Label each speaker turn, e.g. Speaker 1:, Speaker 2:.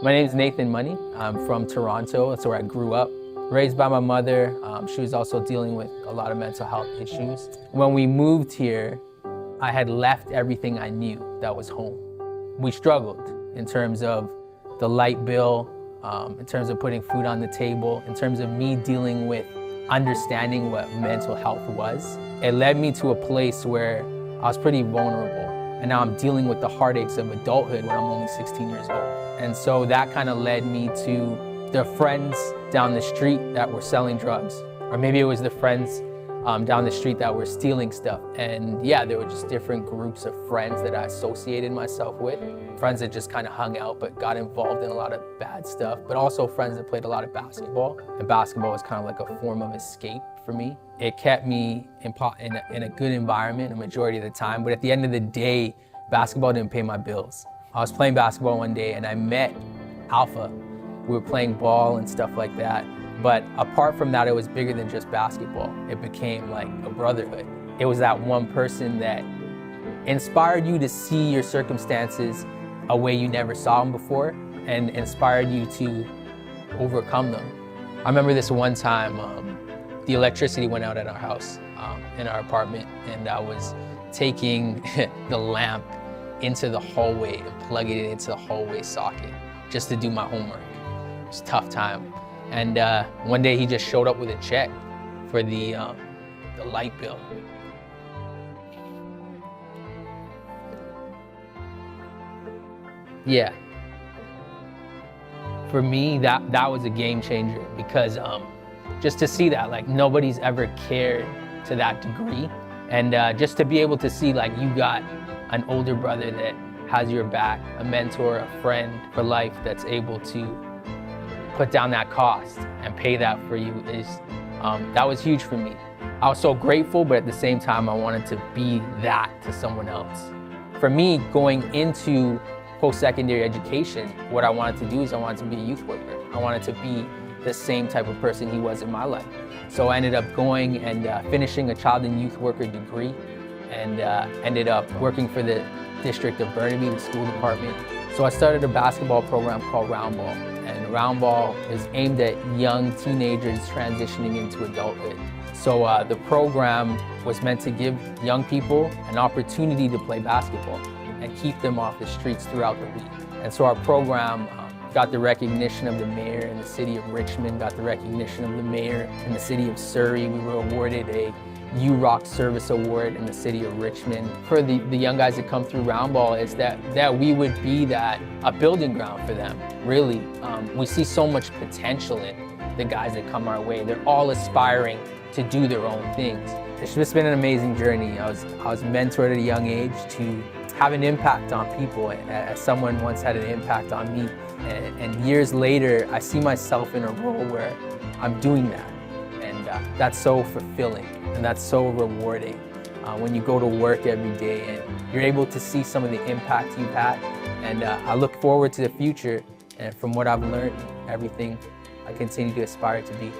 Speaker 1: My name is Nathan Money. I'm from Toronto. That's where I grew up. Raised by my mother. She was also dealing with a lot of mental health issues. When we moved here, I had left everything I knew that was home. We struggled in terms of the light bill, in terms of putting food on the table, in terms of me dealing with understanding what mental health was. It led me to a place where I was pretty vulnerable. And now I'm dealing with the heartaches of adulthood when I'm only 16 years old. And so that kind of led me to the friends down the street that were selling drugs. Or maybe it was the friends down the street that were stealing stuff. And yeah, there were just different groups of friends that I associated myself with. Friends that just kind of hung out but got involved in a lot of bad stuff, but also friends that played a lot of basketball. And basketball was kind of like a form of escape for me. It kept me in a good environment a majority of the time, but at the end of the day, basketball didn't pay my bills. I was playing basketball one day and I met Alpha. We were playing ball and stuff like that. But apart from that, it was bigger than just basketball. It became like a brotherhood. It was that one person that inspired you to see your circumstances a way you never saw them before and inspired you to overcome them. I remember this one time, the electricity went out at our house, in our apartment, and I was taking the lamp into the hallway and plugging it into the hallway socket just to do my homework. It was a tough time. And one day he just showed up with a check for the light bill. Yeah. For me, that was a game changer because just to see that, like, nobody's ever cared to that degree. And just to be able to see, like, you got an older brother that has your back, a mentor, a friend for life that's able to put down that cost and pay that for you is, that was huge for me. I was so grateful, but at the same time, I wanted to be that to someone else. For me, going into post-secondary education, what I wanted to do is I wanted to be a youth worker. I wanted to be the same type of person he was in my life. So I ended up going and finishing a child and youth worker degree and ended up working for the District of Burnaby, the school department. So I started a basketball program called Round Ball. And Round Ball is aimed at young teenagers transitioning into adulthood. So the program was meant to give young people an opportunity to play basketball and keep them off the streets throughout the week. And so our program got the recognition of the mayor in the city of Richmond, got the recognition of the mayor in the city of Surrey. We were awarded a UROC Service Award in the city of Richmond. For the young guys that come through Round Ball is that we would be a building ground for them, really. We see so much potential in the guys that come our way. They're all aspiring to do their own things. It's just been an amazing journey. I was mentored at a young age to have an impact on people, as someone once had an impact on me. And years later, I see myself in a role where I'm doing that. And that's so fulfilling and that's so rewarding when you go to work every day and you're able to see some of the impact you've had. And I look forward to the future, and from what I've learned, everything I continue to aspire to be.